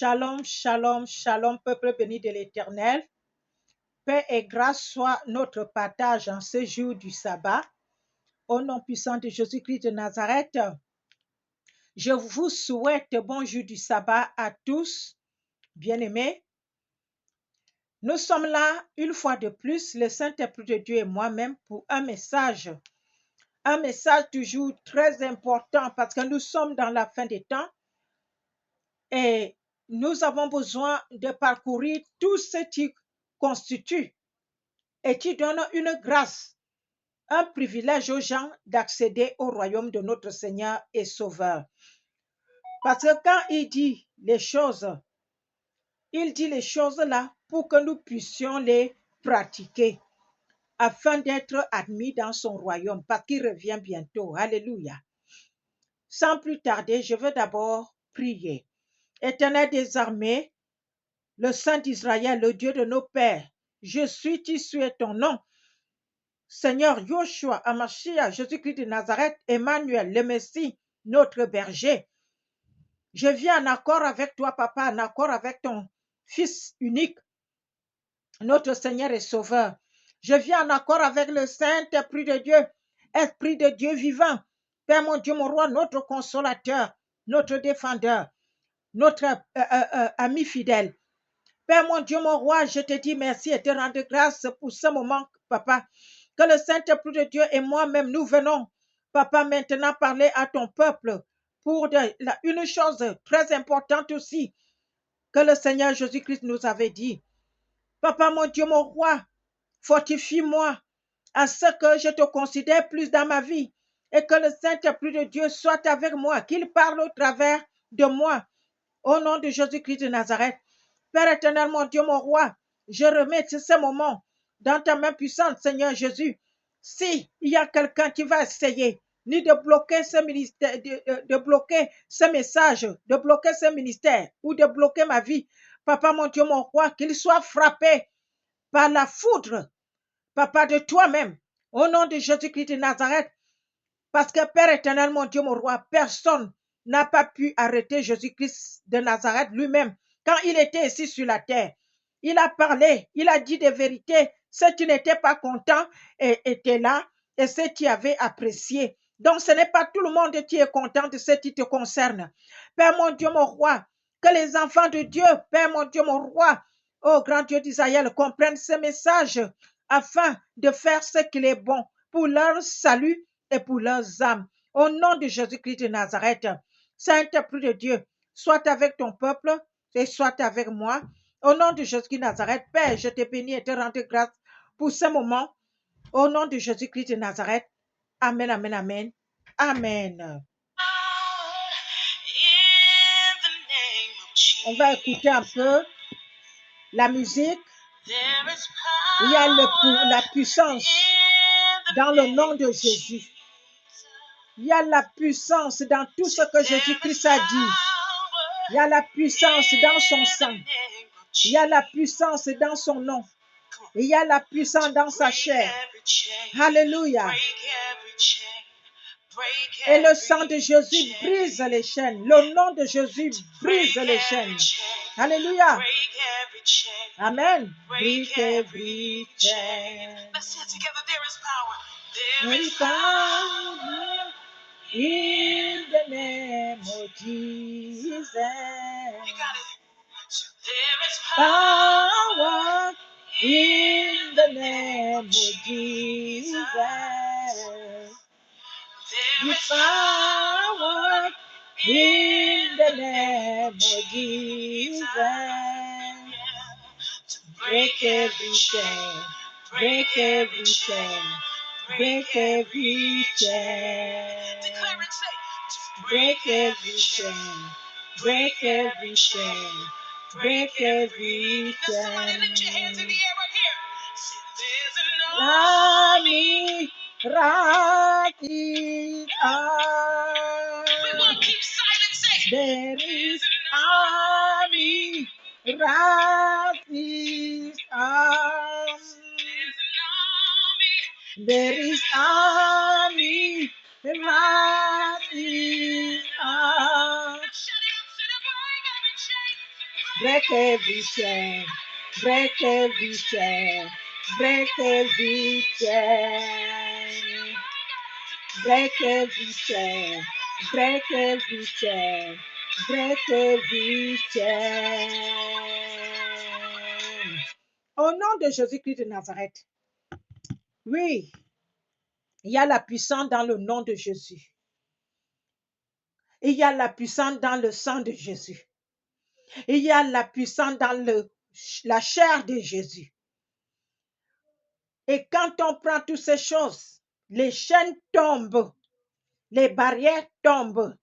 Shalom, shalom, shalom, peuple béni de l'Éternel. Paix et grâce soient notre partage en ce jour du sabbat. Au nom puissant de Jésus-Christ de Nazareth, je vous souhaite bon jour du sabbat à tous, bien-aimés. Nous sommes là une fois de plus, le Saint-Esprit de Dieu et moi-même, pour un message toujours très important parce que nous sommes dans la fin des temps et nous avons besoin de parcourir tout ce qui constitue et qui donne une grâce, un privilège aux gens d'accéder au royaume de notre Seigneur et Sauveur. Parce que quand il dit les choses là pour que nous puissions les pratiquer afin d'être admis dans son royaume parce qu'il revient bientôt. Alléluia. Sans plus tarder, je veux d'abord prier. Éternel des armées, le Saint d'Israël, le Dieu de nos pères, je suis, tu es ton nom. Seigneur Yoshua, Amashia, Jésus-Christ de Nazareth, Emmanuel, le Messie, notre berger. Je viens en accord avec toi, Papa, en accord avec ton Fils unique, notre Seigneur et Sauveur. Je viens en accord avec le Saint-Esprit de Dieu, Esprit de Dieu vivant, Père mon Dieu, mon roi, notre consolateur, notre défendeur, notre ami fidèle. Père mon Dieu, mon roi, je te dis merci et te rends grâce pour ce moment, Papa, que le Saint-Esprit de Dieu et moi-même, nous venons, Papa, maintenant parler à ton peuple pour une chose très importante aussi, que le Seigneur Jésus-Christ nous avait dit. Papa, mon Dieu, mon roi, fortifie-moi à ce que je te considère plus dans ma vie et que le Saint-Esprit de Dieu soit avec moi, qu'il parle au travers de moi, au nom de Jésus-Christ de Nazareth. Père éternel, mon Dieu, mon roi, je remets ce moment dans ta main puissante, Seigneur Jésus. Si il y a quelqu'un qui va essayer ni de bloquer ce ministère, de bloquer ce message, de bloquer ce ministère ou de bloquer ma vie, Papa, mon Dieu, mon roi, qu'il soit frappé par la foudre, Papa, de toi-même, au nom de Jésus-Christ de Nazareth. Parce que Père éternel, mon Dieu, mon roi, personne n'a pas pu arrêter Jésus-Christ de Nazareth lui-même quand il était ici sur la terre. Il a parlé, il a dit des vérités. Ceux qui n'étaient pas contents étaient là et ceux qui avaient apprécié. Donc ce n'est pas tout le monde qui est content de ce qui te concerne. Père mon Dieu, mon roi, que les enfants de Dieu, Père mon Dieu, mon roi, ô grand Dieu d'Israël, comprennent ce message afin de faire ce qu'il est bon pour leur salut et pour leurs âmes. Au nom de Jésus-Christ de Nazareth, Saint-Esprit de Dieu, soit avec ton peuple et soit avec moi. Au nom de Jésus-Christ de Nazareth, Père, je te bénis et te rends grâce pour ce moment. Au nom de Jésus-Christ de Nazareth. Amen, amen, amen. Amen. On va écouter un peu la musique. Il y a la puissance dans le nom de Jésus. Il y a la puissance dans tout ce que Jésus-Christ a dit. Il y a la puissance dans son sang. Il y a la puissance dans son nom. Il y a la puissance dans sa chair. Alléluia. Et le sang de Jésus brise les chaînes. Le nom de Jésus brise les chaînes. Alléluia. Amen. Break every chain. Let's say it together. There is power. There is power in the name of Jesus. You got it. There is power in the name of Jesus. There is power in the name of Jesus. Break every chain, break every chain, break every chain. Declare and say, break every chain, break every chain, break every chain. Somebody lift your hands in the air right here. There's an army rising up. We won't keep silent. Say, there is an army rising up. There is army rising up. break every chain, break every chain, break every chain, break every chain, break every chain, break every chain. Au nom de Jésus-Christ de Nazareth, oui, il y a la puissance dans le nom de Jésus. Il y a la puissance dans le sang de Jésus. Il y a la puissance dans la chair de Jésus. Et quand on prend toutes ces choses, les chaînes tombent, les barrières tombent,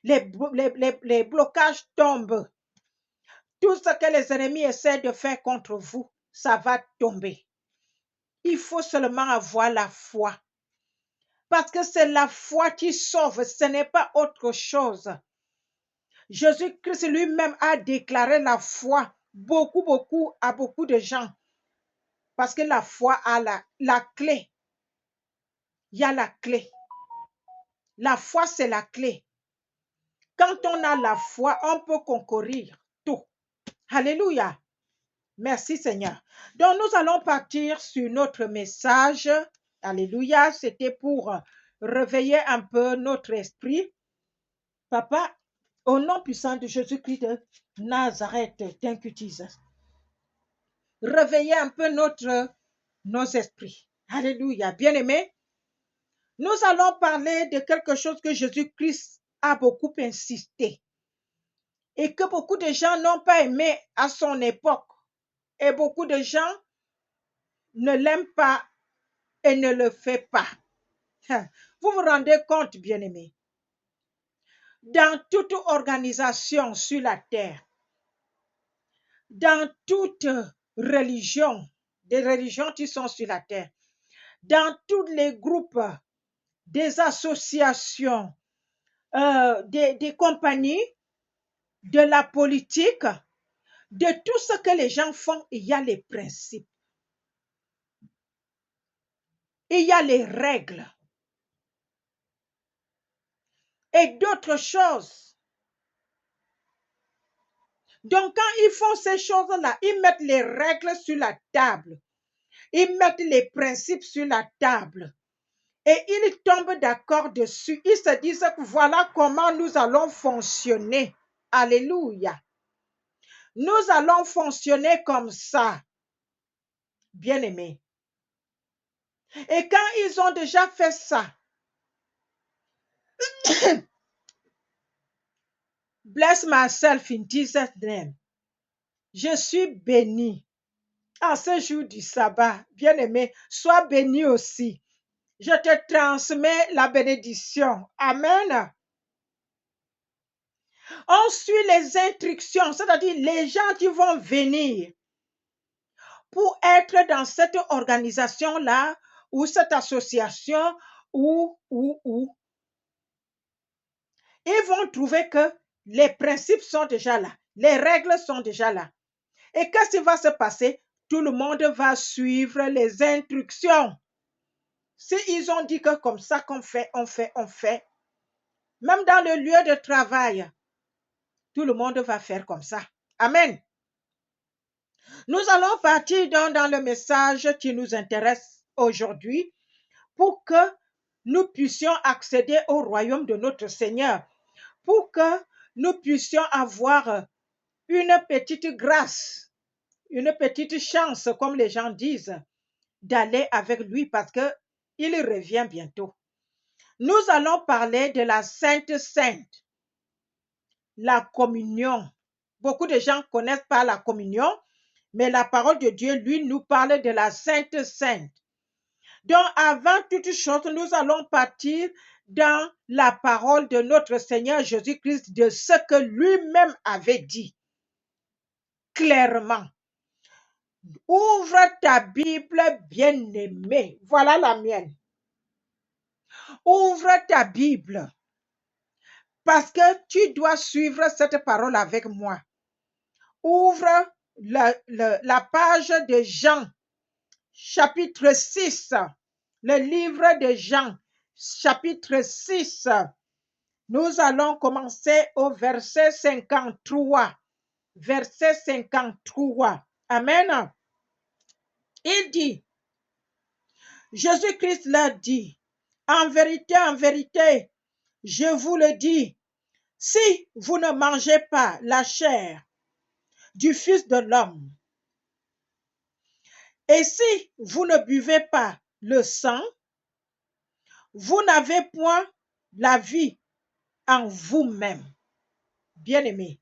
les blocages tombent. Tout ce que les ennemis essaient de faire contre vous, ça va tomber. Il faut seulement avoir la foi. Parce que c'est la foi qui sauve, ce n'est pas autre chose. Jésus-Christ lui-même a déclaré la foi à beaucoup de gens. Parce que la foi a la clé. Il y a la clé. La foi, c'est la clé. Quand on a la foi, on peut concourir tout. Alléluia. Merci Seigneur. Donc nous allons partir sur notre message. Alléluia. C'était pour réveiller un peu notre esprit. Papa, au nom puissant de Jésus-Christ de Nazareth, thank you Jesus. Réveiller un peu nos esprits. Alléluia. Bien-aimés, nous allons parler de quelque chose que Jésus-Christ a beaucoup insisté et que beaucoup de gens n'ont pas aimé à son époque. Et beaucoup de gens ne l'aiment pas et ne le font pas. Vous vous rendez compte, bien-aimés? Dans toute organisation sur la terre, dans toute religion, des religions qui sont sur la terre, dans tous les groupes, des associations, des compagnies, de la politique, de tout ce que les gens font, il y a les principes. Il y a les règles. Et d'autres choses. Donc, quand ils font ces choses-là, ils mettent les règles sur la table. Ils mettent les principes sur la table. Et ils tombent d'accord dessus. Ils se disent que voilà comment nous allons fonctionner. Alléluia. Nous allons fonctionner comme ça. Bien-aimés. Et quand ils ont déjà fait ça, bless myself in Jesus' name. Je suis béni. À ce jour du sabbat, bien-aimé, sois béni aussi. Je te transmets la bénédiction. Amen. On suit les instructions, c'est-à-dire les gens qui vont venir pour être dans cette organisation-là ou cette association ou. Ils vont trouver que les principes sont déjà là, les règles sont déjà là. Et qu'est-ce qui va se passer? Tout le monde va suivre les instructions. S'ils ont dit que comme ça qu'on fait, on fait. Même dans le lieu de travail, tout le monde va faire comme ça. Amen. Nous allons partir dans le message qui nous intéresse aujourd'hui pour que nous puissions accéder au royaume de notre Seigneur, pour que nous puissions avoir une petite grâce, une petite chance, comme les gens disent, d'aller avec lui parce qu'il revient bientôt. Nous allons parler de la Sainte Sainte, la communion. Beaucoup de gens ne connaissent pas la communion, mais la parole de Dieu, lui, nous parle de la Sainte Sainte. Donc, avant toute chose, nous allons partir dans la parole de notre Seigneur Jésus-Christ, de ce que lui-même avait dit clairement. Ouvre ta Bible, bien-aimée. Voilà la mienne. Ouvre ta Bible. Parce que tu dois suivre cette parole avec moi. Ouvre la page de Jean, chapitre 6. Le livre de Jean, chapitre 6. Nous allons commencer au verset 53. verset 53. Amen. Il dit, Jésus-Christ l'a dit, en vérité, je vous le dis, si vous ne mangez pas la chair du Fils de l'homme, et si vous ne buvez pas le sang, vous n'avez point la vie en vous-même. Bien-aimés,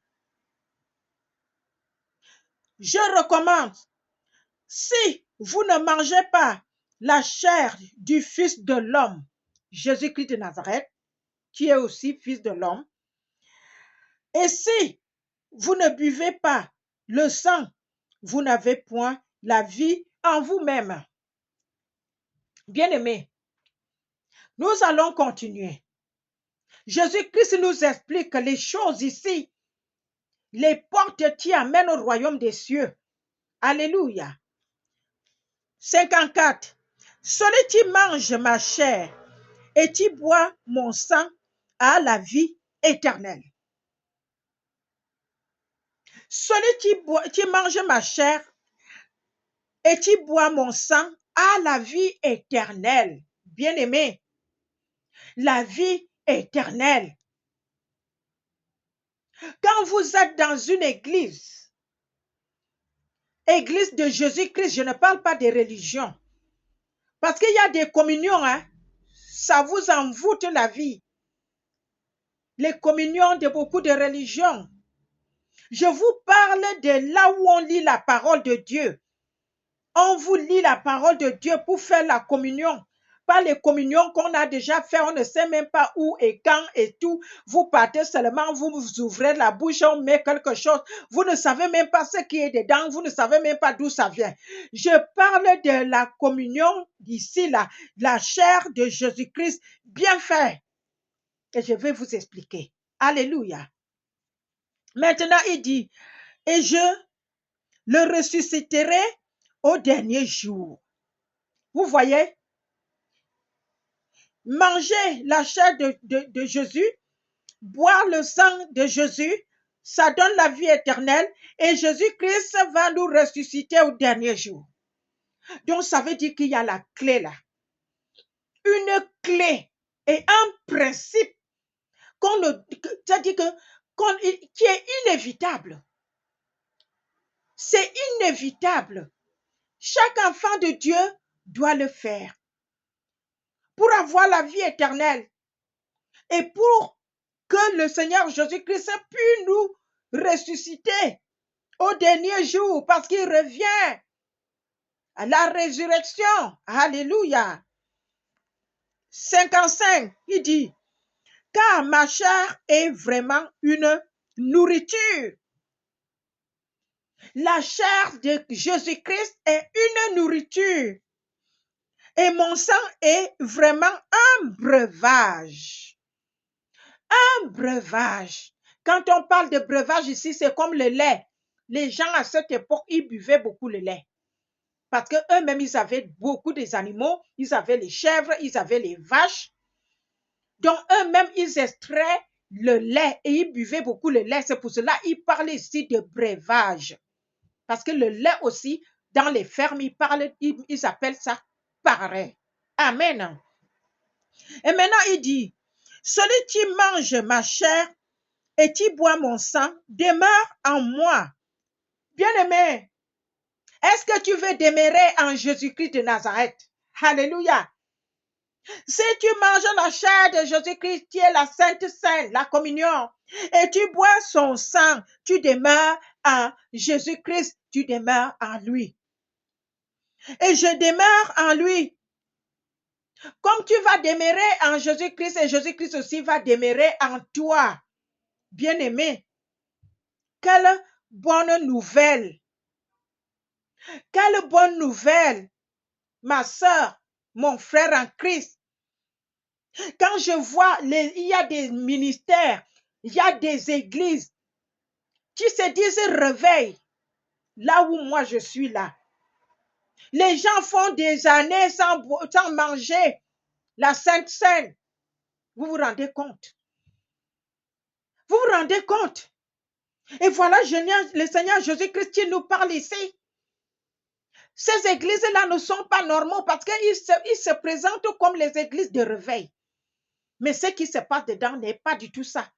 je recommande, si vous ne mangez pas la chair du Fils de l'homme, Jésus-Christ de Nazareth, qui est aussi Fils de l'homme, et si vous ne buvez pas le sang, vous n'avez point la vie en vous-même. Bien-aimés, nous allons continuer. Jésus-Christ nous explique les choses ici, les portes qui amènent au royaume des cieux. Alléluia. 54. Celui qui mange ma chair et qui boit mon sang a la vie éternelle. Celui qui mange ma chair et qui boit mon sang a la vie éternelle. Bien-aimé, la vie éternelle. Quand vous êtes dans une église de Jésus-Christ, je ne parle pas des religions, parce qu'il y a des communions, ça vous envoûte la vie. Les communions de beaucoup de religions. Je vous parle de là où on lit la parole de Dieu. On vous lit la parole de Dieu pour faire la communion. Pas les communions qu'on a déjà fait, on ne sait même pas où et quand et tout. Vous partez seulement, vous ouvrez la bouche, on met quelque chose. Vous ne savez même pas ce qui est dedans, vous ne savez même pas d'où ça vient. Je parle de la communion d'ici, la chair de Jésus-Christ bien fait. Et je vais vous expliquer. Alléluia. Maintenant, il dit, et je le ressusciterai au dernier jour. Vous voyez, manger la chair de Jésus, boire le sang de Jésus, ça donne la vie éternelle et Jésus-Christ va nous ressusciter au dernier jour. Donc, ça veut dire qu'il y a la clé là. Une clé et un principe qui est inévitable. C'est inévitable. Chaque enfant de Dieu doit le faire pour avoir la vie éternelle et pour que le Seigneur Jésus-Christ puisse nous ressusciter au dernier jour parce qu'il revient à la résurrection. Alléluia. 55, il dit, car ma chair est vraiment une nourriture. La chair de Jésus-Christ est une nourriture. Et mon sang est vraiment un breuvage. Un breuvage. Quand on parle de breuvage ici, c'est comme le lait. Les gens à cette époque, ils buvaient beaucoup le lait. Parce qu'eux-mêmes, ils avaient beaucoup des animaux. Ils avaient les chèvres, ils avaient les vaches. Donc, eux-mêmes, ils extraient le lait et ils buvaient beaucoup le lait. C'est pour cela qu'ils parlent ici de breuvage. Parce que le lait aussi, dans les fermes, ils appellent ça pareil. Amen. Et maintenant, il dit, celui qui mange ma chair et qui boit mon sang demeure en moi. Bien-aimé, est-ce que tu veux demeurer en Jésus-Christ de Nazareth? Alléluia. Si tu manges la chair de Jésus-Christ, qui est la Sainte Seine, la communion, et tu bois son sang, tu demeures en Jésus-Christ, tu demeures en lui. Et je demeure en lui. Comme tu vas demeurer en Jésus-Christ et Jésus-Christ aussi va demeurer en toi. Bien-aimé, quelle bonne nouvelle. Quelle bonne nouvelle, ma soeur, mon frère en Christ. Quand je vois, il y a des ministères, il y a des églises qui se disent réveil, là où moi je suis là. Les gens font des années sans manger la Sainte Seine. Vous vous rendez compte? Vous vous rendez compte? Et voilà, le Seigneur Jésus-Christ qui nous parle ici. Ces églises-là ne sont pas normaux parce qu'ils se présentent comme les églises de réveil. Mais ce qui se passe dedans n'est pas du tout ça.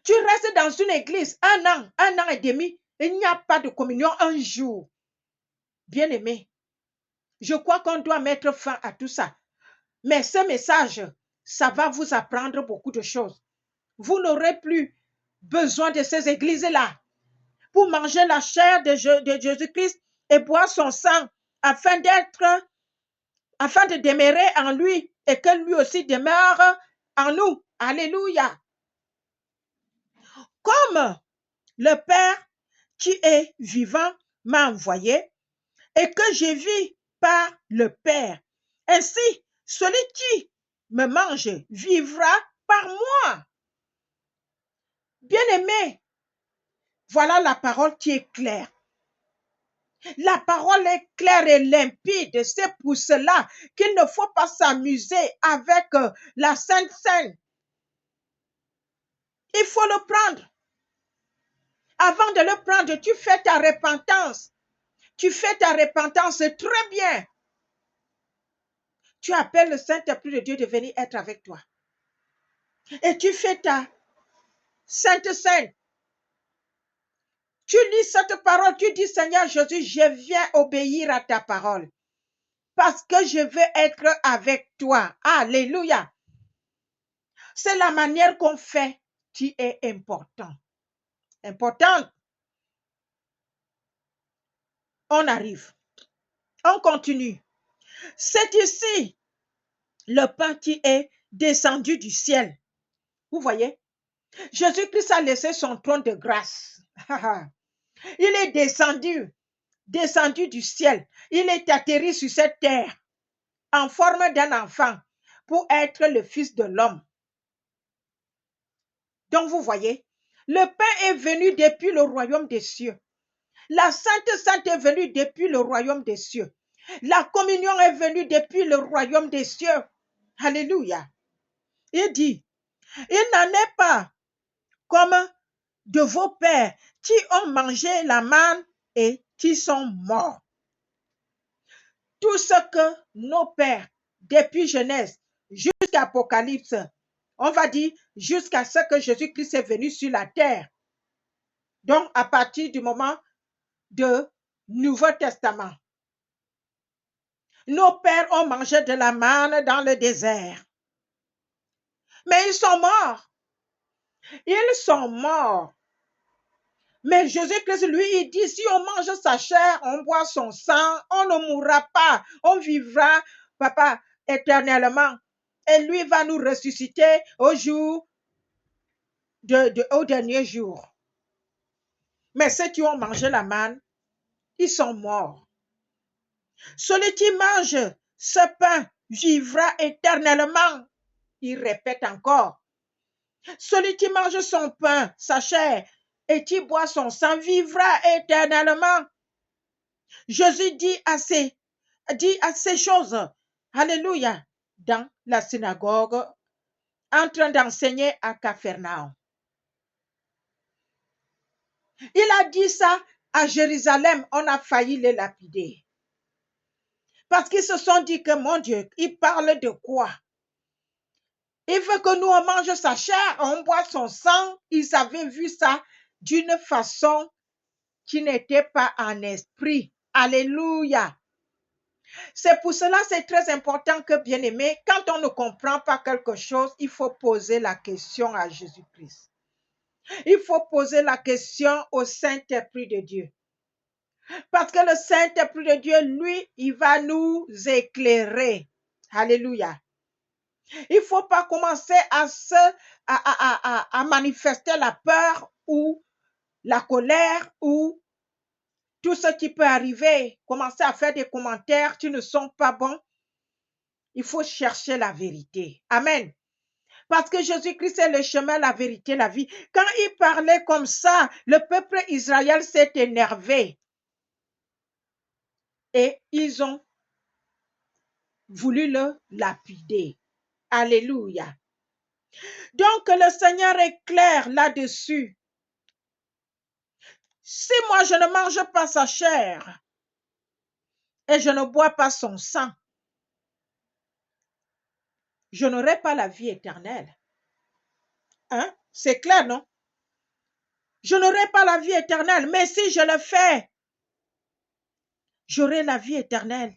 Tu restes dans une église un an et demi, il n'y a pas de communion un jour. Bien-aimé, je crois qu'on doit mettre fin à tout ça. Mais ce message, ça va vous apprendre beaucoup de choses. Vous n'aurez plus besoin de ces églises-là pour manger la chair de Jésus-Christ et boire son sang afin de demeurer en lui et que lui aussi demeure en nous. Alléluia. Comme le Père qui est vivant m'a envoyé et que je vis par le Père. Ainsi, celui qui me mange vivra par moi. Bien-aimé, voilà la parole qui est claire. La parole est claire et limpide. C'est pour cela qu'il ne faut pas s'amuser avec la Sainte Seine. Il faut le prendre. Avant de le prendre, tu fais ta repentance. Tu fais ta repentance très bien. Tu appelles le Saint-Esprit de Dieu de venir être avec toi. Et tu fais ta Sainte Seine. Tu lis cette parole, tu dis Seigneur Jésus, je viens obéir à ta parole. Parce que je veux être avec toi. Alléluia. C'est la manière qu'on fait qui est importante. On arrive. On continue. C'est ici le pain qui est descendu du ciel. Vous voyez? Jésus-Christ a laissé son trône de grâce. Il est descendu du ciel. Il est atterri sur cette terre en forme d'un enfant pour être le Fils de l'homme. Donc vous voyez, le pain est venu depuis le royaume des cieux. La Sainte Sainte est venue depuis le royaume des cieux. La communion est venue depuis le royaume des cieux. Alléluia. Il dit, il n'en est pas comme de vos pères qui ont mangé la manne et qui sont morts. Tout ce que nos pères, depuis Genèse jusqu'à Apocalypse, on va dire jusqu'à ce que Jésus-Christ est venu sur la terre. Donc, à partir du moment du Nouveau Testament, nos pères ont mangé de la manne dans le désert. Mais ils sont morts. Ils sont morts. Mais Jésus-Christ, lui, il dit, si on mange sa chair, on boit son sang, on ne mourra pas, on vivra, papa, éternellement. Et lui va nous ressusciter au dernier jour. Mais ceux qui ont mangé la manne, ils sont morts. Celui qui mange ce pain vivra éternellement. Il répète encore. Celui qui mange son pain, sa chair, et qui boit son sang vivra éternellement. Jésus dit à ces choses, alléluia, dans la synagogue, en train d'enseigner à Capharnaüm. Il a dit ça à Jérusalem, on a failli les lapider. Parce qu'ils se sont dit que, mon Dieu, il parle de quoi? Il veut que nous, on mange sa chair, on boit son sang. Ils avaient vu ça d'une façon qui n'était pas en esprit. Alléluia. C'est pour cela c'est très important que, bien aimé, quand on ne comprend pas quelque chose, il faut poser la question à Jésus-Christ. Il faut poser la question au Saint-Esprit de Dieu. Parce que le Saint-Esprit de Dieu, lui, il va nous éclairer. Alléluia. Il ne faut pas commencer à manifester la peur ou la colère ou tout ce qui peut arriver. Commencer à faire des commentaires qui ne sont pas bons. Il faut chercher la vérité. Amen. Parce que Jésus-Christ est le chemin, la vérité, la vie. Quand il parlait comme ça, le peuple Israël s'est énervé. Et ils ont voulu le lapider. Alléluia. Donc, le Seigneur est clair là-dessus. Si moi je ne mange pas sa chair et je ne bois pas son sang, je n'aurai pas la vie éternelle. Hein? C'est clair, non? Je n'aurai pas la vie éternelle, mais si je le fais, j'aurai la vie éternelle.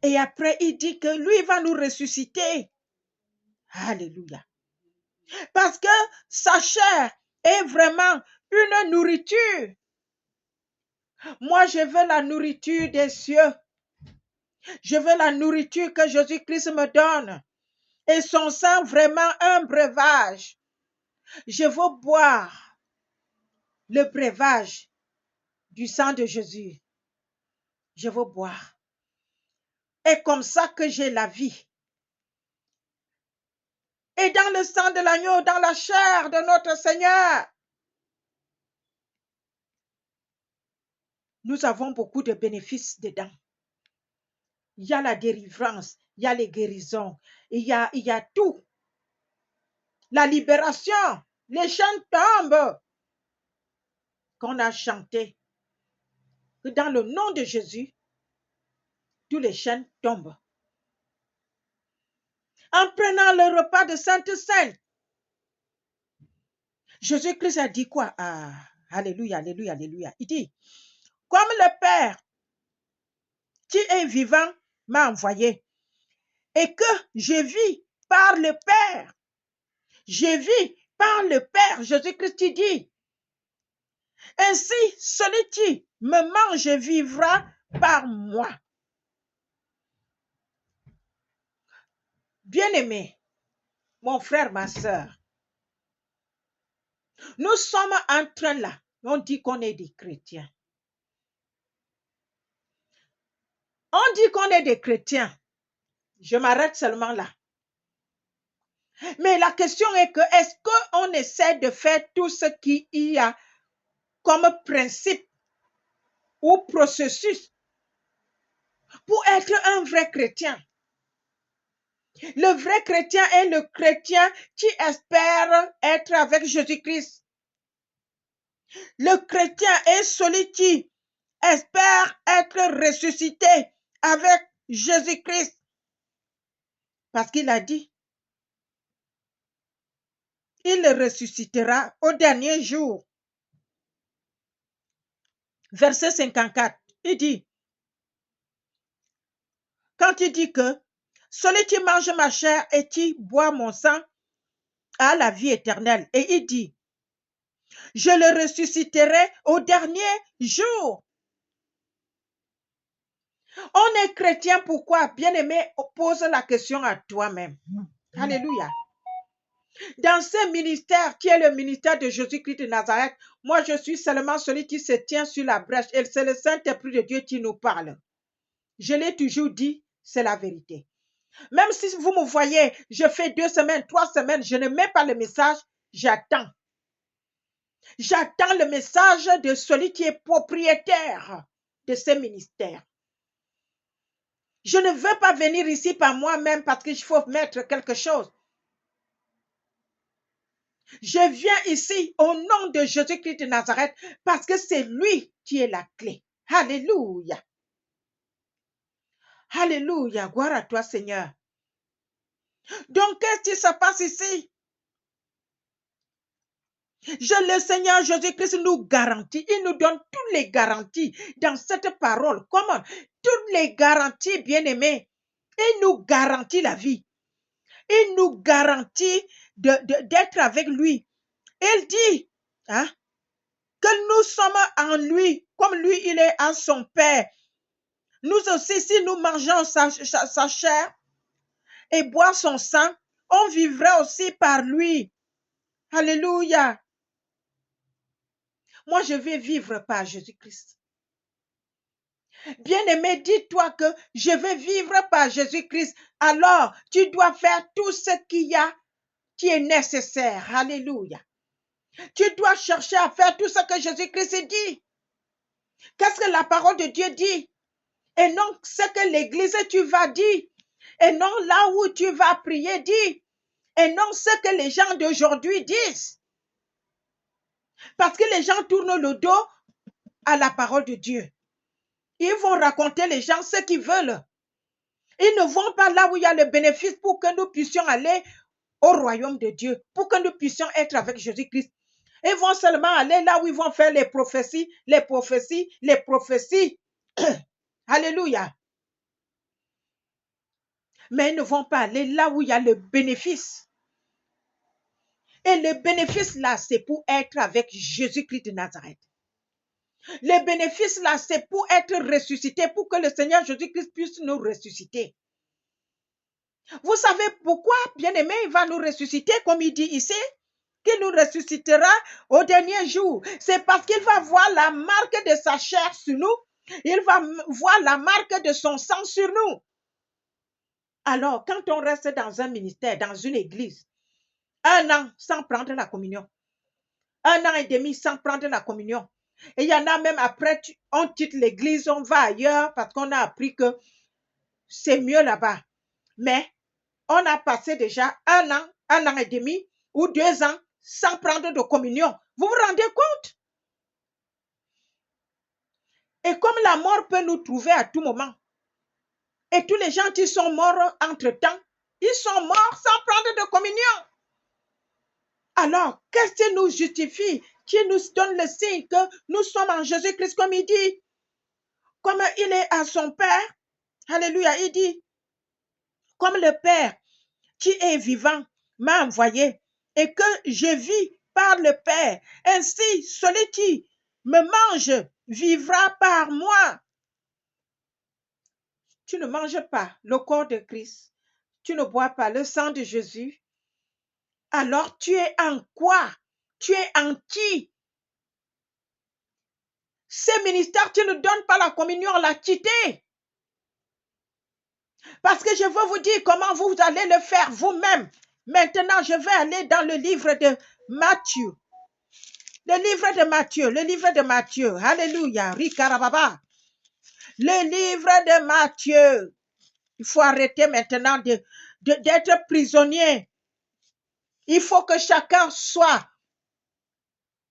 Et après, il dit que lui va nous ressusciter. Alléluia. Parce que sa chair est vraiment une nourriture. Moi, je veux la nourriture des cieux. Je veux la nourriture que Jésus-Christ me donne. Et son sang, vraiment un breuvage. Je veux boire le breuvage du sang de Jésus. Je veux boire. Et comme ça que j'ai la vie. Et dans le sang de l'agneau, dans la chair de notre Seigneur, nous avons beaucoup de bénéfices dedans. Il y a la délivrance, il y a les guérisons, il y a tout. La libération, les chaînes tombent. Qu'on a chanté que dans le nom de Jésus, tous les chaînes tombent. En prenant le repas de Sainte Sainte, Jésus-Christ a dit quoi? Ah, alléluia, alléluia, alléluia. Il dit, comme le Père qui est vivant m'a envoyé et que je vis par le Père. Je vis par le Père. Jésus-Christ dit, ainsi celui qui me mange vivra par moi. Bien-aimé, mon frère, ma soeur, nous sommes en train là, on dit qu'on est des chrétiens. On dit qu'on est des chrétiens. Je m'arrête seulement là. Mais la question est que, est-ce qu'on essaie de faire tout ce qu'il y a comme principe ou processus pour être un vrai chrétien? Le vrai chrétien est le chrétien qui espère être avec Jésus-Christ. Le chrétien est celui qui espère être ressuscité avec Jésus-Christ. Parce qu'il a dit, il ressuscitera au dernier jour. Verset 54, il dit, quand il dit que celui qui mange ma chair et qui boit mon sang a la vie éternelle. Et il dit, je le ressusciterai au dernier jour. On est chrétien, pourquoi? Bien-aimé, pose la question à toi-même. Alléluia. Dans ce ministère qui est le ministère de Jésus-Christ de Nazareth, moi je suis seulement celui qui se tient sur la brèche et c'est le Saint-Esprit de Dieu qui nous parle. Je l'ai toujours dit, c'est la vérité. Même si vous me voyez, je fais 2 semaines, 3 semaines, je ne mets pas le message, j'attends. J'attends le message de celui qui est propriétaire de ce ministère. Je ne veux pas venir ici par moi-même parce qu'il faut mettre quelque chose. Je viens ici au nom de Jésus-Christ de Nazareth parce que c'est lui qui est la clé. Alléluia. Alléluia. Gloire à toi, Seigneur. Donc, qu'est-ce qui se passe ici? Le Seigneur Jésus-Christ nous garantit, il nous donne toutes les garanties dans cette parole. Comment? Toutes les garanties, bien-aimés. Il nous garantit la vie. Il nous garantit d'être avec lui. Il dit hein, que nous sommes en lui, comme lui, il est en son Père. Nous aussi, si nous mangeons sa chair et boire son sang, on vivra aussi par lui. Alléluia. Moi, je vais vivre par Jésus-Christ. Bien-aimé, dis-toi que je vais vivre par Jésus-Christ. Alors, tu dois faire tout ce qu'il y a qui est nécessaire. Alléluia. Tu dois chercher à faire tout ce que Jésus-Christ dit. Qu'est-ce que la parole de Dieu dit? Et non ce que l'église tu vas dire. Et non là où tu vas prier dit. Et non ce que les gens d'aujourd'hui disent. Parce que les gens tournent le dos à la parole de Dieu. Ils vont raconter les gens ce qu'ils veulent. Ils ne vont pas là où il y a le bénéfice pour que nous puissions aller au royaume de Dieu, pour que nous puissions être avec Jésus-Christ. Ils vont seulement aller là où ils vont faire les prophéties, les prophéties, les prophéties. Alléluia. Mais ils ne vont pas aller là où il y a le bénéfice. Et le bénéfice là, c'est pour être avec Jésus-Christ de Nazareth. Le bénéfice là, c'est pour être ressuscité, pour que le Seigneur Jésus-Christ puisse nous ressusciter. Vous savez pourquoi, bien-aimé, il va nous ressusciter, comme il dit ici, qu'il nous ressuscitera au dernier jour. C'est parce qu'il va voir la marque de sa chair sur nous. Il va voir la marque de son sang sur nous. Alors, quand on reste dans un ministère, dans une église, 1 an sans prendre la communion, 1 an et demi sans prendre la communion, et il y en a même après, on quitte l'église, on va ailleurs parce qu'on a appris que c'est mieux là-bas. Mais on a passé déjà 1 an et demi ou 2 ans sans prendre de communion. Vous vous rendez compte? Et comme la mort peut nous trouver à tout moment, et tous les gens qui sont morts entre-temps, ils sont morts sans prendre de communion. Alors, qu'est-ce qui nous justifie, qui nous donne le signe que nous sommes en Jésus-Christ, comme il dit, comme il est à son Père? Alléluia, il dit, comme le Père qui est vivant m'a envoyé et que je vis par le Père, ainsi celui qui me mange vivra par moi. Tu ne manges pas le corps de Christ, tu ne bois pas le sang de Jésus, alors tu es en quoi? Tu es en qui? Ce ministère, tu ne donnes pas la communion, l'a quitté. Parce que je veux vous dire comment vous allez le faire vous-même. Maintenant, je vais aller dans le livre de Matthieu. Le livre de Matthieu, le livre de Matthieu. Alléluia. Rikarababa. Le livre de Matthieu. Il faut arrêter maintenant d'être prisonnier. Il faut que chacun soit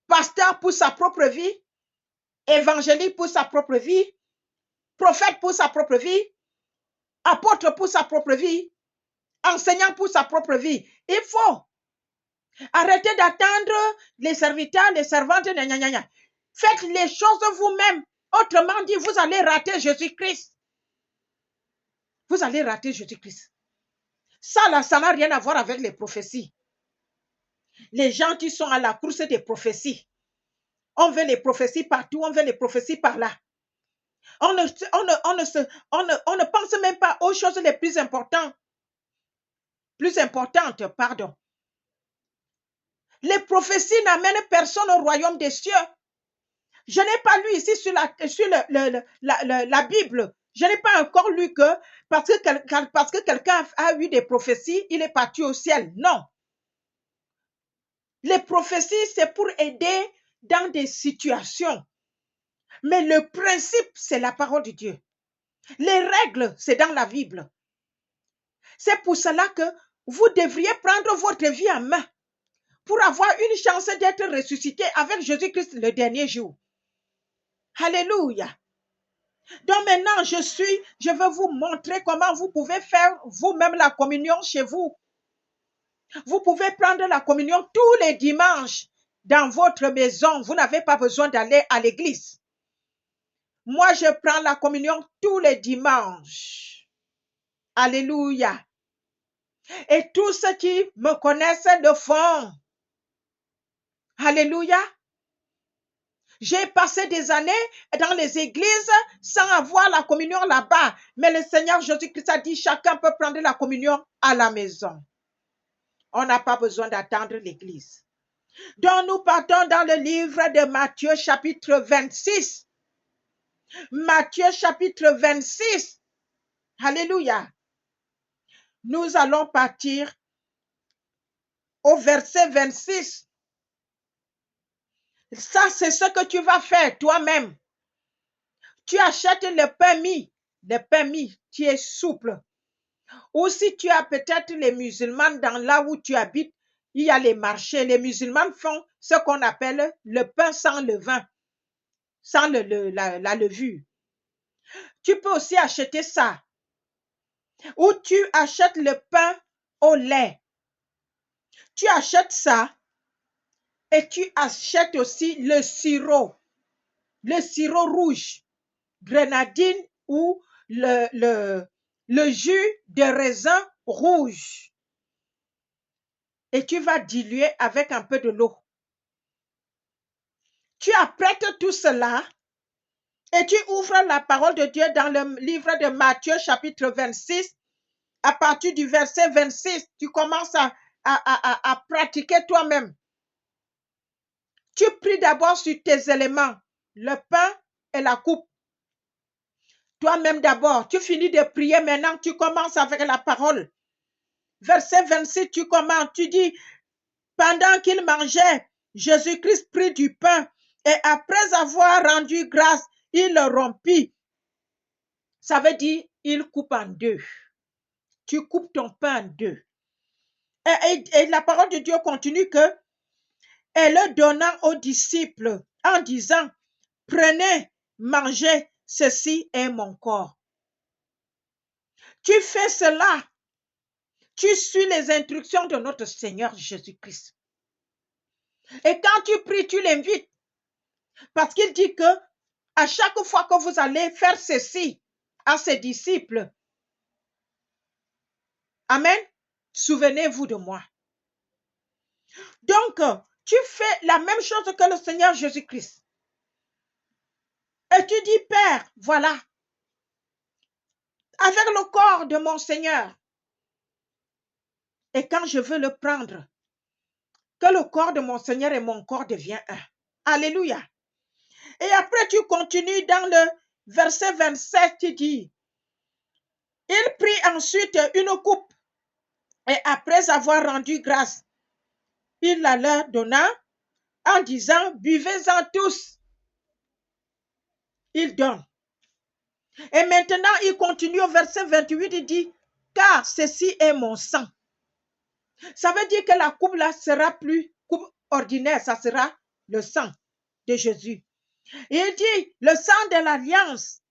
pasteur pour sa propre vie, évangéliste pour sa propre vie, prophète pour sa propre vie, apôtre pour sa propre vie, enseignant pour sa propre vie. Il faut arrêter d'attendre les serviteurs, les servantes. Faites les choses vous-même. Autrement dit, vous allez rater Jésus-Christ. Vous allez rater Jésus-Christ. Ça, là, ça n'a rien à voir avec les prophéties. Les gens qui sont à la course des prophéties, on veut les prophéties partout, on veut les prophéties par là. On ne pense même pas aux choses les plus importantes. Pardon. Les prophéties n'amènent personne au royaume des cieux. Je n'ai pas lu ici sur la Bible. Je n'ai pas encore lu que parce que quelqu'un a eu des prophéties, il est parti au ciel. Non. Les prophéties, c'est pour aider dans des situations. Mais le principe, c'est la parole de Dieu. Les règles, c'est dans la Bible. C'est pour cela que vous devriez prendre votre vie en main pour avoir une chance d'être ressuscité avec Jésus-Christ le dernier jour. Alléluia. Donc maintenant, je veux vous montrer comment vous pouvez faire vous-même la communion chez vous. Vous pouvez prendre la communion tous les dimanches dans votre maison. Vous n'avez pas besoin d'aller à l'église. Moi, je prends la communion tous les dimanches. Alléluia. Et tous ceux qui me connaissent le font. Alléluia. J'ai passé des années dans les églises sans avoir la communion là-bas. Mais le Seigneur Jésus-Christ a dit, chacun peut prendre la communion à la maison. On n'a pas besoin d'attendre l'église. Donc nous partons dans le livre de Matthieu chapitre 26. Matthieu chapitre 26. Alléluia. Nous allons partir au verset 26. Ça, c'est ce que tu vas faire toi-même. Tu achètes le pain mis qui est souple. Ou si tu as peut-être les musulmans dans là où tu habites, il y a les marchés. Les musulmans font ce qu'on appelle le pain sans levain, sans la levure. Tu peux aussi acheter ça. Ou tu achètes le pain au lait. Tu achètes ça et tu achètes aussi le sirop rouge, grenadine ou le jus de raisin rouge. Et tu vas diluer avec un peu de l'eau. Tu apprêtes tout cela et tu ouvres la parole de Dieu dans le livre de Matthieu chapitre 26. À partir du verset 26, tu commences à pratiquer toi-même. Tu pries d'abord sur tes éléments, le pain et la coupe. Toi-même d'abord, tu finis de prier, maintenant tu commences avec la parole. Verset 26, tu commences, tu dis, pendant qu'il mangeait, Jésus-Christ prit du pain et après avoir rendu grâce, il le rompit. Ça veut dire, il coupe en deux. Tu coupes ton pain en deux. Et la parole de Dieu continue que, et le donnant aux disciples en disant, prenez, mangez, ceci est mon corps. Tu fais cela, tu suis les instructions de notre Seigneur Jésus-Christ. Et quand tu pries, tu l'invites. Parce qu'il dit que à chaque fois que vous allez faire ceci à ses disciples, amen, souvenez-vous de moi. Donc, tu fais la même chose que le Seigneur Jésus-Christ. Et tu dis, Père, voilà, avec le corps de mon Seigneur. Et quand je veux le prendre, que le corps de mon Seigneur et mon corps deviennent un. Alléluia. Et après, tu continues dans le verset 27, tu dis, il prit ensuite une coupe et après avoir rendu grâce, il la leur donna en disant, buvez-en tous. Il donne. Et maintenant, il continue au verset 28, il dit, car ceci est mon sang. Ça veut dire que la coupe là sera plus coupe ordinaire, ça sera le sang de Jésus. Il dit, le sang de l'alliance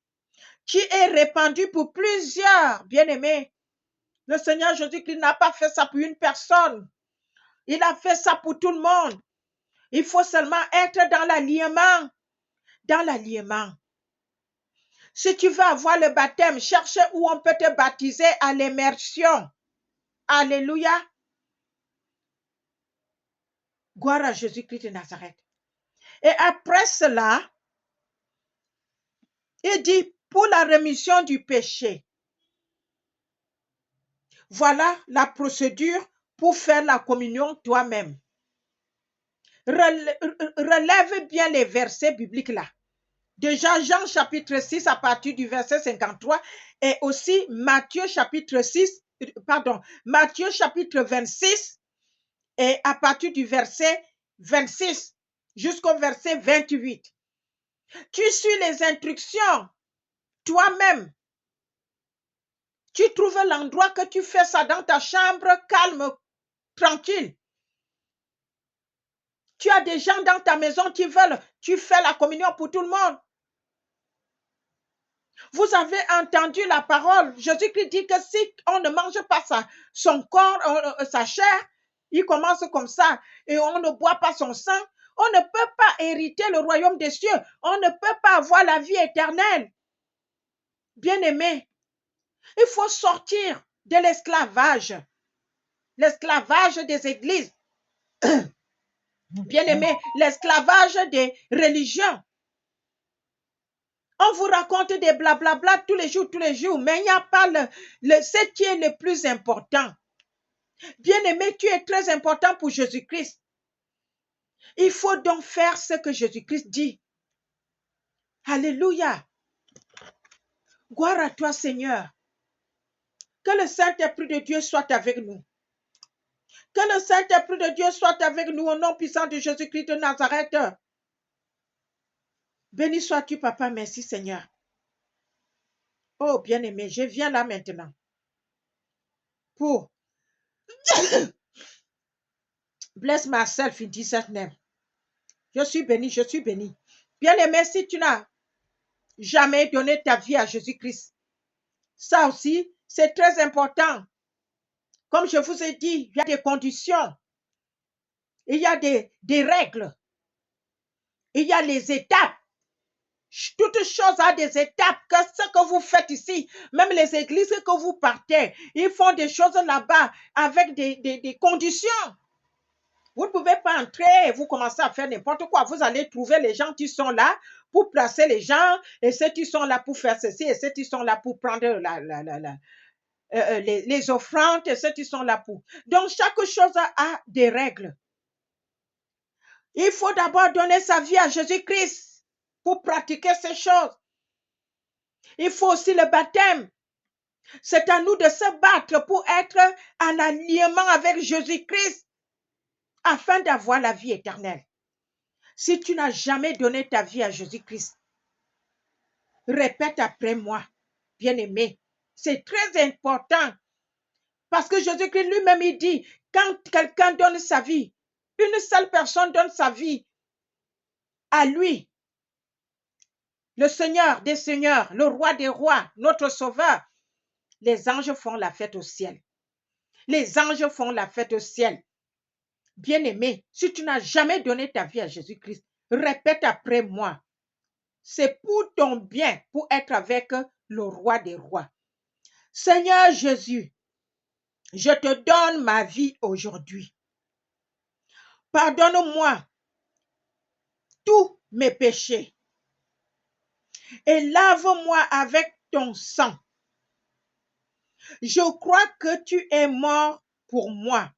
qui est répandu pour plusieurs bien-aimés. Le Seigneur Jésus-Christ n'a pas fait ça pour une personne. Il a fait ça pour tout le monde. Il faut seulement être dans l'alliement. Dans l'alliement. Si tu veux avoir le baptême, cherche où on peut te baptiser à l'immersion. Alléluia. Gloire à Jésus-Christ de Nazareth. Et après cela, il dit, pour la rémission du péché. Voilà la procédure pour faire la communion toi-même. Relève bien les versets bibliques là. Déjà, Jean chapitre 6 à partir du verset 53 et aussi Matthieu chapitre 26 et à partir du verset 26 jusqu'au verset 28. Tu suis les instructions toi-même. Tu trouves l'endroit que tu fais ça dans ta chambre, calme, tranquille. Tu as des gens dans ta maison qui veulent, tu fais la communion pour tout le monde. Vous avez entendu la parole. Jésus-Christ dit que si on ne mange pas son corps, sa chair, il commence comme ça, et on ne boit pas son sang, on ne peut pas hériter le royaume des cieux. On ne peut pas avoir la vie éternelle. Bien-aimé, il faut sortir de l'esclavage des églises. Bien-aimé, l'esclavage des religions. On vous raconte des blablabla tous les jours, mais il n'y a pas ce qui est le plus important. Bien-aimé, tu es très important pour Jésus-Christ. Il faut donc faire ce que Jésus-Christ dit. Alléluia. Gloire à toi, Seigneur. Que le Saint-Esprit de Dieu soit avec nous. Que le Saint-Esprit de Dieu soit avec nous au nom puissant de Jésus-Christ de Nazareth. Béni sois-tu, Papa. Merci, Seigneur. Oh, bien-aimé, je viens là maintenant pour Bless myself in Jesus' name. Je suis béni, je suis béni. Bien-aimé, si tu n'as jamais donné ta vie à Jésus-Christ, ça aussi, c'est très important. Comme je vous ai dit, il y a des conditions, il y a des règles, il y a les étapes. Toute chose a des étapes. Que ce que vous faites ici, même les églises que vous partez, ils font des choses là-bas avec des conditions. Vous ne pouvez pas entrer et vous commencez à faire n'importe quoi. Vous allez trouver les gens qui sont là pour placer les gens et ceux qui sont là pour faire ceci et ceux qui sont là pour prendre les offrandes et ceux qui sont là pour. Donc, chaque chose a des règles. Il faut d'abord donner sa vie à Jésus-Christ pour pratiquer ces choses. Il faut aussi le baptême. C'est à nous de se battre pour être en alignement avec Jésus-Christ afin d'avoir la vie éternelle. Si tu n'as jamais donné ta vie à Jésus-Christ, répète après moi, bien-aimé. C'est très important parce que Jésus-Christ lui-même, il dit, quand quelqu'un donne sa vie, une seule personne donne sa vie à lui, le Seigneur des seigneurs, le roi des rois, notre sauveur, les anges font la fête au ciel. Les anges font la fête au ciel. Bien-aimé, si tu n'as jamais donné ta vie à Jésus-Christ, répète après moi. C'est pour ton bien, pour être avec le roi des rois. Seigneur Jésus, je te donne ma vie aujourd'hui. Pardonne-moi tous mes péchés et lave-moi avec ton sang. Je crois que tu es mort pour moi.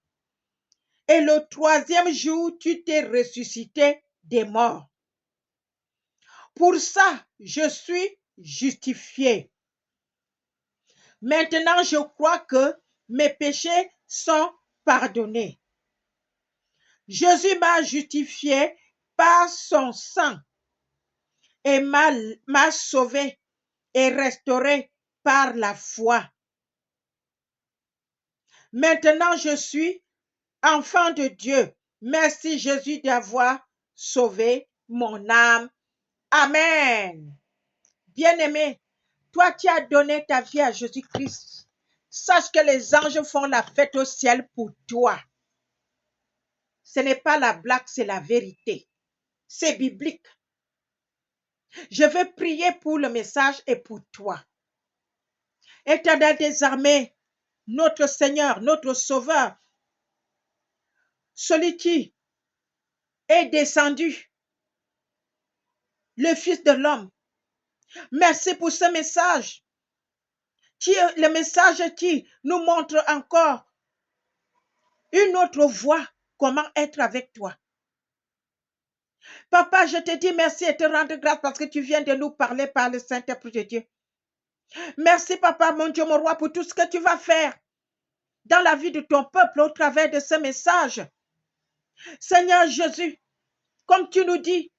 Et le troisième jour, tu t'es ressuscité des morts. Pour ça, je suis justifié. Maintenant, je crois que mes péchés sont pardonnés. Jésus m'a justifié par son sang et m'a sauvé et restauré par la foi. Maintenant, je suis enfant de Dieu. Merci Jésus d'avoir sauvé mon âme. Amen. Bien-aimé, toi qui as donné ta vie à Jésus-Christ, sache que les anges font la fête au ciel pour toi. Ce n'est pas la blague, c'est la vérité. C'est biblique. Je vais prier pour le message et pour toi. Éternel des armées, notre Seigneur, notre Sauveur, celui qui est descendu, le Fils de l'homme. Merci pour ce message. Le message qui nous montre encore une autre voie, comment être avec toi. Papa, je te dis merci et te rends grâce parce que tu viens de nous parler par le Saint-Esprit de Dieu. Merci, Papa, mon Dieu, mon roi, pour tout ce que tu vas faire dans la vie de ton peuple au travers de ce message. Seigneur Jésus, comme tu nous dis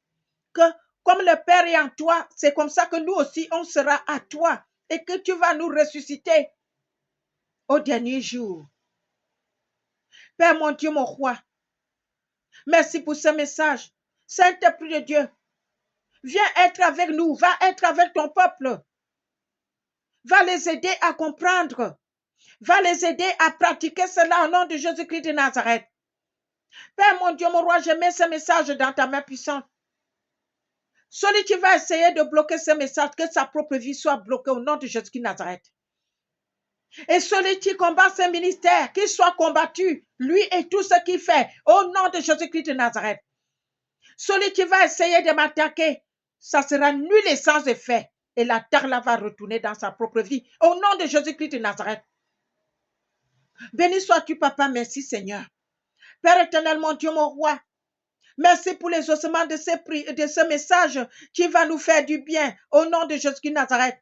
que comme le Père est en toi, c'est comme ça que nous aussi, on sera à toi et que tu vas nous ressusciter au dernier jour. Père, mon Dieu, mon roi, merci pour ce message. Saint-Esprit de Dieu, viens être avec nous, va être avec ton peuple. Va les aider à comprendre. Va les aider à pratiquer cela au nom de Jésus-Christ de Nazareth. Père, mon Dieu, mon roi, je mets ce message dans ta main puissante. Celui qui va essayer de bloquer ce message, que sa propre vie soit bloquée au nom de Jésus-Christ de Nazareth. Et celui qui combat ce ministère, qu'il soit combattu, lui et tout ce qu'il fait, au nom de Jésus-Christ de Nazareth. Celui qui va essayer de m'attaquer, ça sera nul et sans effet. Et la terre là va retourner dans sa propre vie. Au nom de Jésus-Christ de Nazareth. Béni sois-tu, Papa. Merci, Seigneur. Père éternel, mon Dieu, mon roi. Merci pour les ossements de ce message qui va nous faire du bien. Au nom de Jésus-Christ de Nazareth.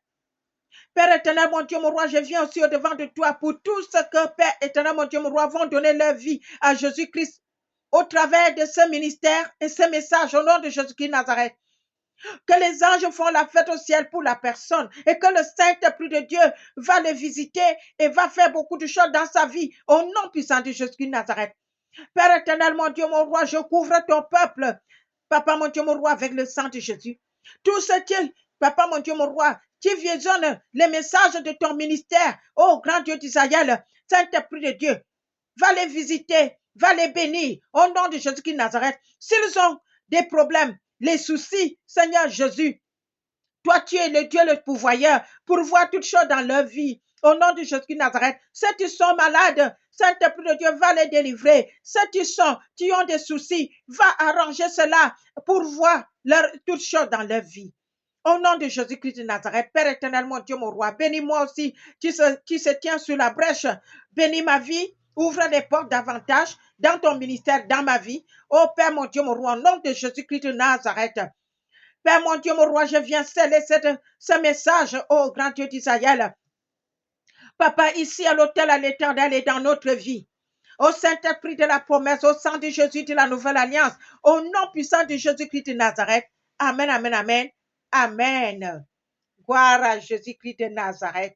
Père éternel, mon Dieu, mon roi, je viens aussi au-devant de toi pour tout ce que, Père éternel, mon Dieu, mon roi, vont donner leur vie à Jésus-Christ au travers de ce ministère et ce message au nom de Jésus-Christ de Nazareth. Que les anges font la fête au ciel pour la personne et que le Saint-Esprit de Dieu va le visiter et va faire beaucoup de choses dans sa vie au nom puissant de Jésus-Christ de Nazareth. Père éternel, mon Dieu, mon roi, je couvre ton peuple. Papa, mon Dieu, mon roi, avec le sang de Jésus. Tout ce qui, papa, mon Dieu, mon roi, qui visionne les messages de ton ministère, oh grand Dieu d'Israël, Saint-Esprit de Dieu, va les visiter, va les bénir au nom de Jésus-Christ de Nazareth. S'ils ont des problèmes, les soucis, Seigneur Jésus, toi, tu es le Dieu le pourvoyeur pour voir toutes choses dans leur vie. Au nom de Jésus-Christ de Nazareth, ceux qui sont malades, Saint-Esprit de Dieu va les délivrer. Ceux qui ont des soucis, va arranger cela pour voir toutes choses dans leur vie. Au nom de Jésus-Christ de Nazareth, Père éternel, mon Dieu, mon roi, bénis-moi aussi qui se tient sur la brèche. Bénis ma vie, ouvre les portes davantage dans ton ministère, dans ma vie. Oh Père, mon Dieu, mon roi, au nom de Jésus-Christ de Nazareth. Père, mon Dieu, mon roi, je viens sceller ce message, oh grand Dieu d'Israël. Papa, ici à l'autel à l'Éternel et dans notre vie. Au Saint-Esprit de la promesse, au sang de Jésus de la nouvelle alliance, au nom puissant de Jésus-Christ de Nazareth. Amen, amen, amen. Amen. Gloire à Jésus-Christ de Nazareth.